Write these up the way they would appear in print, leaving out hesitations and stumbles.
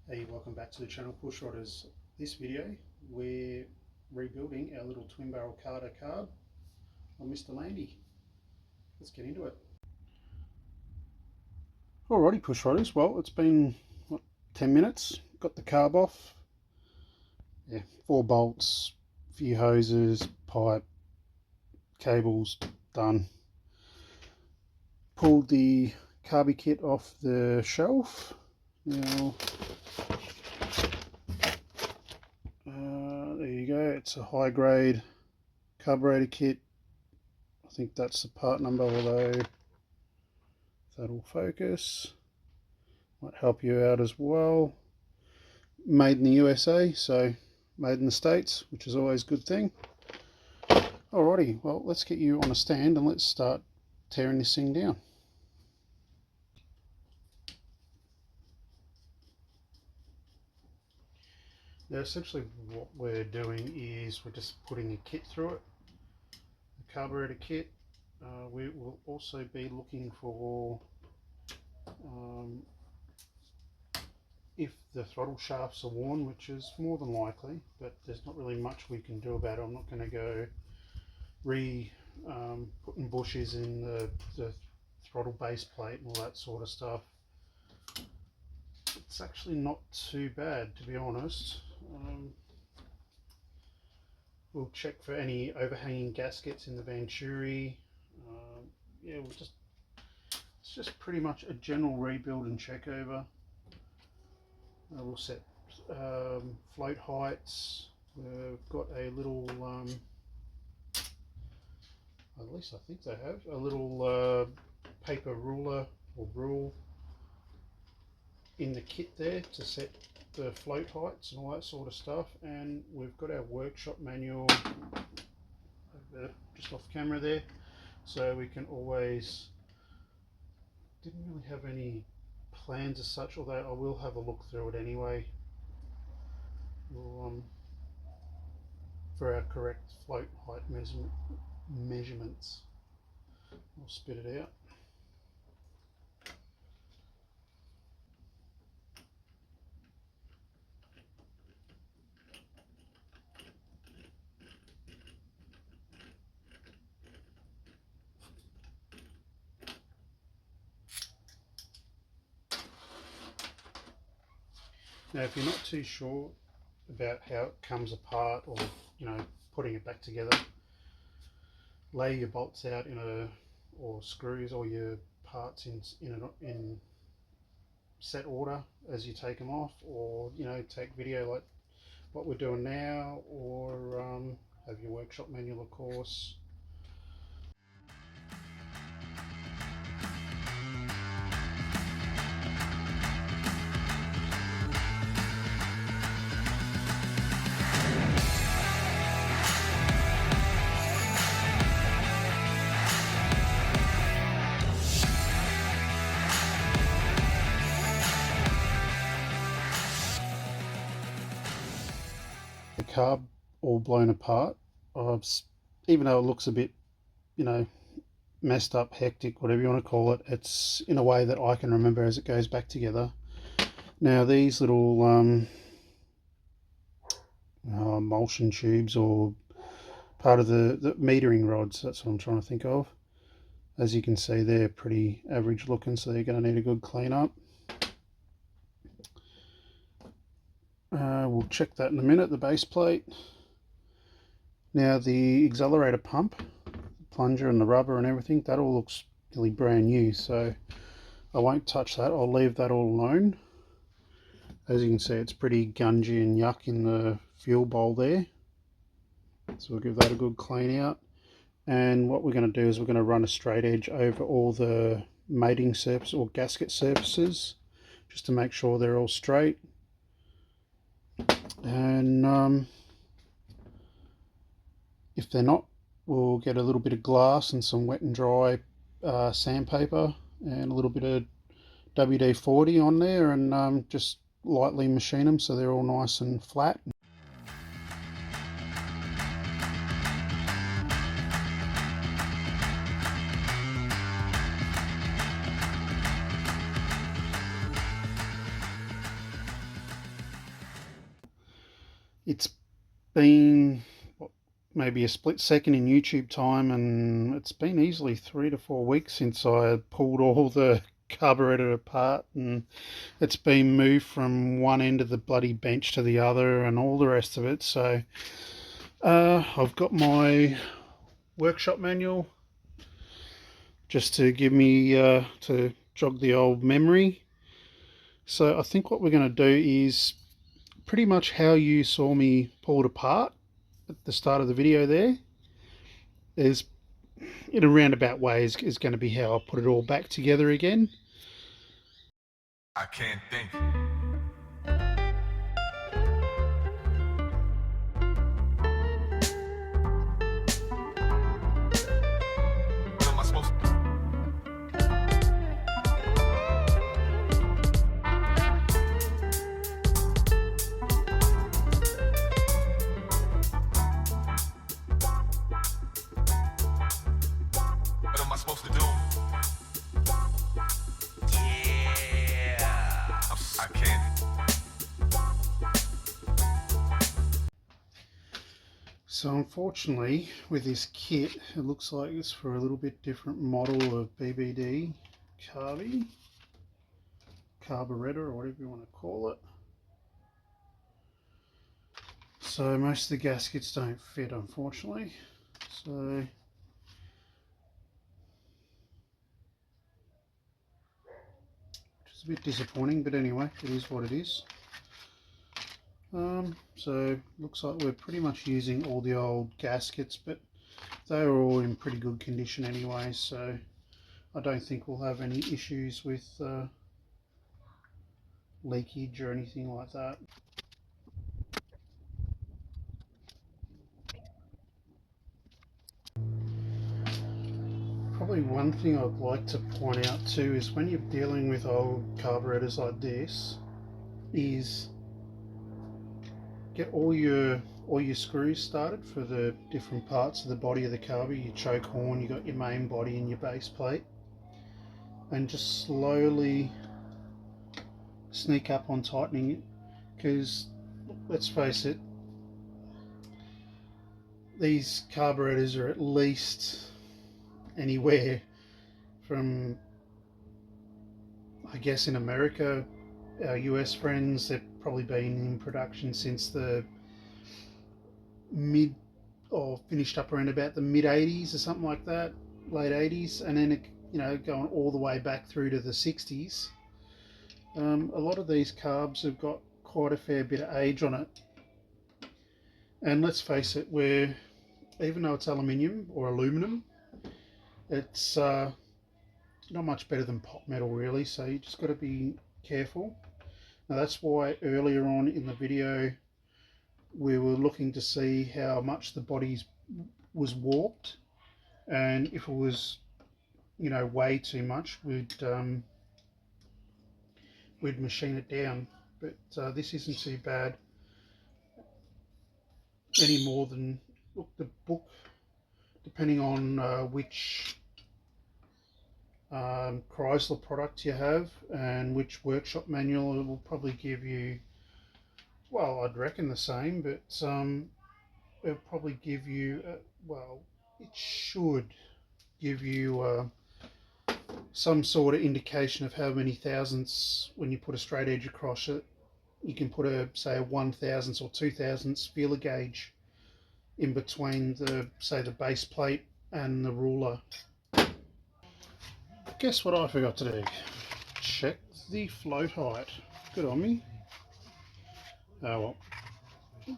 Hey, welcome back to the channel Push Rodders. This video we're rebuilding our little twin barrel carder carb on Mr. Landy. Let's get into it. Alrighty Push Rodders, well it's been 10 minutes, got the carb off. Yeah, 4 bolts, few hoses, pipe, cables, done. Pulled the carby kit off the shelf. Now there you go, it's a high grade carburetor kit. I think that's the part number, although if that'll focus, might help you out as well. Made in the USA, so made in the States, which is always a good thing. Alrighty, well let's get you on a stand and let's start tearing this thing down. Now essentially what we're doing is we're just putting a kit through it, the carburetor kit. We will also be looking for if the throttle shafts are worn, which is more than likely, but there's not really much we can do about it. I'm not going to go putting bushes in the throttle base plate and all that sort of stuff. It's actually not too bad, to be honest. We'll check for any overhanging gaskets in the Venturi. Yeah, it's just pretty much a general rebuild and check over. We'll set float heights. We've got a little, at least I think they have, a little paper ruler or rule in the kit there to set the float heights and all that sort of stuff. And we've got our workshop manual just off camera there, so we can always, didn't really have any plans as such, although I will have a look through it anyway. We'll, for our correct float height measurements. I'll spit it out. Now if you're not too sure about how it comes apart, or putting it back together, lay your bolts out or screws or your parts in set order as you take them off, or take video like what we're doing now, or have your workshop manual, of course. The carb all blown apart. Even though it looks a bit, messed up, hectic, whatever you want to call it, it's in a way that I can remember as it goes back together. Now these little emulsion tubes, or part of the metering rods, that's what I'm trying to think of. As you can see, they're pretty average looking, so they're going to need a good clean up. We'll check that in a minute, the base plate. Now the accelerator pump, the plunger and the rubber and everything, that all looks nearly brand new, so I won't touch that. I'll leave that all alone. As you can see, it's pretty gungy and yuck in the fuel bowl there, so we'll give that a good clean out. And what we're going to do is we're going to run a straight edge over all the mating surface or gasket surfaces, just to make sure they're all straight. And if they're not, we'll get a little bit of glass and some wet and dry sandpaper and a little bit of WD-40 on there, and just lightly machine them so they're all nice and flat. It's been maybe a split second in YouTube time, and it's been easily 3 to 4 weeks since I pulled all the carburetor apart, and it's been moved from one end of the bloody bench to the other and all the rest of it. So I've got my workshop manual just to give me to jog the old memory. So I think what we're going to do is pretty much how you saw me pull it apart at the start of the video there, is in a roundabout way is going to be how I'll put it all back together again. I can't think. What am I supposed to do? What am I supposed to do? Yeah. I can't. So unfortunately with this kit, it looks like it's for a little bit different model of BBD carburetor, or whatever you want to call it. So most of the gaskets don't fit, unfortunately. So which is a bit disappointing, but anyway, it is what it is. So looks like we're pretty much using all the old gaskets, but they are all in pretty good condition anyway, so I don't think we'll have any issues with leakage or anything like that. Probably one thing I'd like to point out too is when you're dealing with old carburetors like this, is get all your screws started for the different parts of the body of the carburetor. Your choke horn, you got your main body and your base plate, and just slowly sneak up on tightening it, because let's face it, these carburetors are at least anywhere from, I guess in America, our US friends, they've probably been in production since the mid, or finished up around about the mid 80s or something like that, late 80s, and then going all the way back through to the 60s. A lot of these carbs have got quite a fair bit of age on it, and let's face it, even though it's aluminium or aluminum, it's not much better than pot metal really, so you just got to be careful. Now that's why earlier on in the video we were looking to see how much the body was warped, and if it was way too much, we'd machine it down, but this isn't too bad any more than, look, the book, depending on which Chrysler product you have and which workshop manual, it will probably give you, well, I'd reckon the same, but it'll probably give you well, it should give you some sort of indication of how many thousandths, when you put a straight edge across it, you can put say a 1/1000th or 2/1000th feeler gauge in between the base plate and the ruler. Guess what I forgot to do? Check the float height. Good on me. Oh well.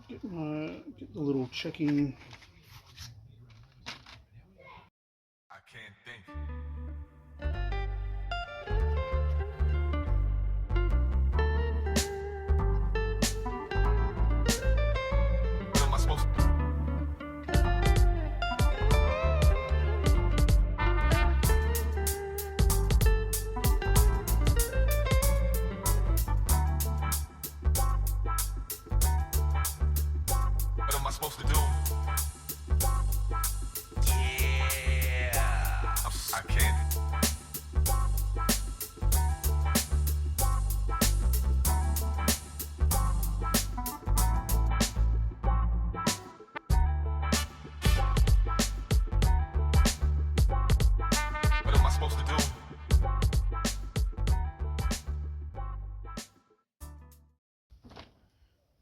Get the little checking. I can't think. What am I supposed to do? What am I supposed to do?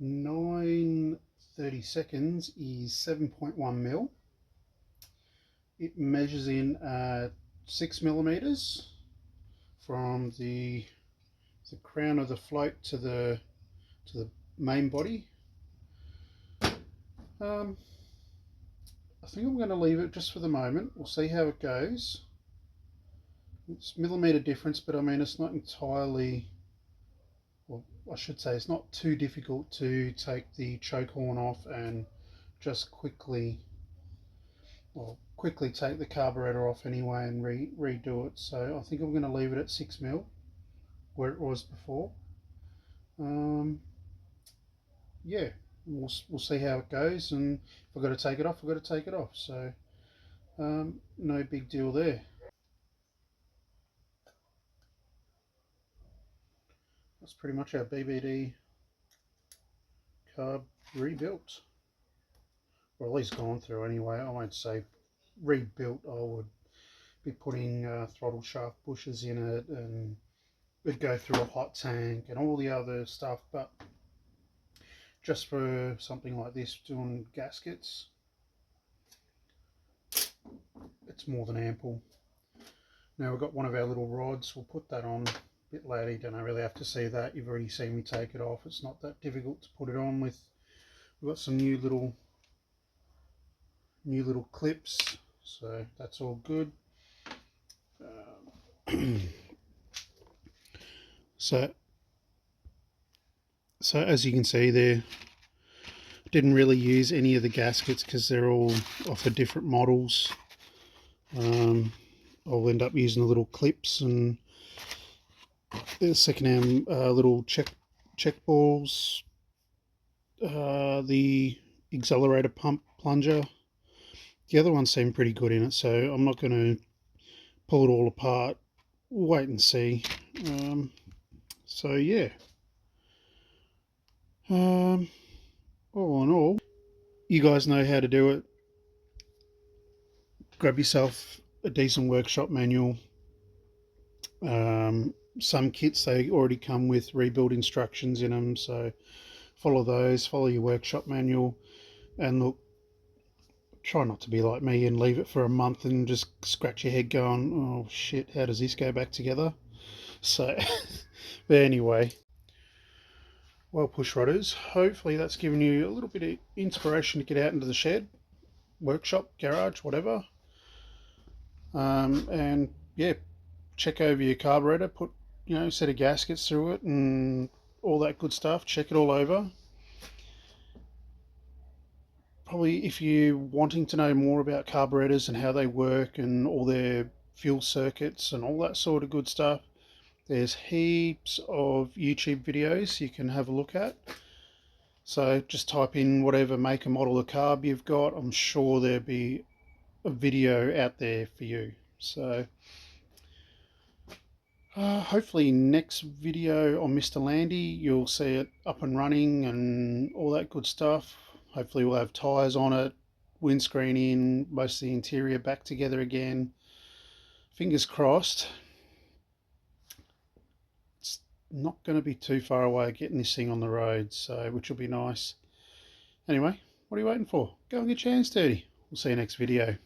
9/32 is 7.1 mil. It measures in at 6 millimeters from the crown of the float to the main body. I think I'm going to leave it just for the moment. We'll see how it goes. It's millimeter difference, but I mean it's not entirely, well, I should say it's not too difficult to take the choke horn off and just quickly take the carburetor off anyway and redo it. So I think I'm going to leave it at 6 mil where it was before. Yeah, we'll see how it goes, and if I've got to take it off, I've got to take it off. So no big deal there. That's pretty much our BBD carb rebuilt, or at least gone through anyway. I won't say rebuilt. I would be putting throttle shaft bushers in it, and it'd go through a hot tank and all the other stuff, but just for something like this, doing gaskets, it's more than ample. Now we've got one of our little rods, we'll put that on a bit later. You don't really have to see that, you've already seen me take it off. It's not that difficult to put it on with. We've got some new little clips, so that's all good. So as you can see there, didn't really use any of the gaskets because they're all off of different models. I'll end up using the little clips and the second-hand little check balls, the accelerator pump plunger. The other ones seem pretty good in it, so I'm not going to pull it all apart. We'll wait and see. So yeah, all in all, you guys know how to do it. Grab yourself a decent workshop manual. Some kits, they already come with rebuild instructions in them, so follow those, follow your workshop manual, and look, try not to be like me and leave it for a month and just scratch your head going, oh shit, how does this go back together? So but anyway, well, push rodders, hopefully that's given you a little bit of inspiration to get out into the shed, workshop, garage, whatever. And yeah, check over your carburetor, put, a set of gaskets through it and all that good stuff. Check it all over. Probably if you're wanting to know more about carburetors and how they work and all their fuel circuits and all that sort of good stuff, there's heaps of YouTube videos you can have a look at. So just type in whatever make and model of carb you've got. I'm sure there'll be a video out there for you. So hopefully next video on Mr. Landy, you'll see it up and running and all that good stuff. Hopefully we'll have tyres on it, windscreen in, most of the interior back together again. Fingers crossed. It's not going to be too far away getting this thing on the road, so which will be nice. Anyway, what are you waiting for? Go and get your hands dirty. We'll see you next video.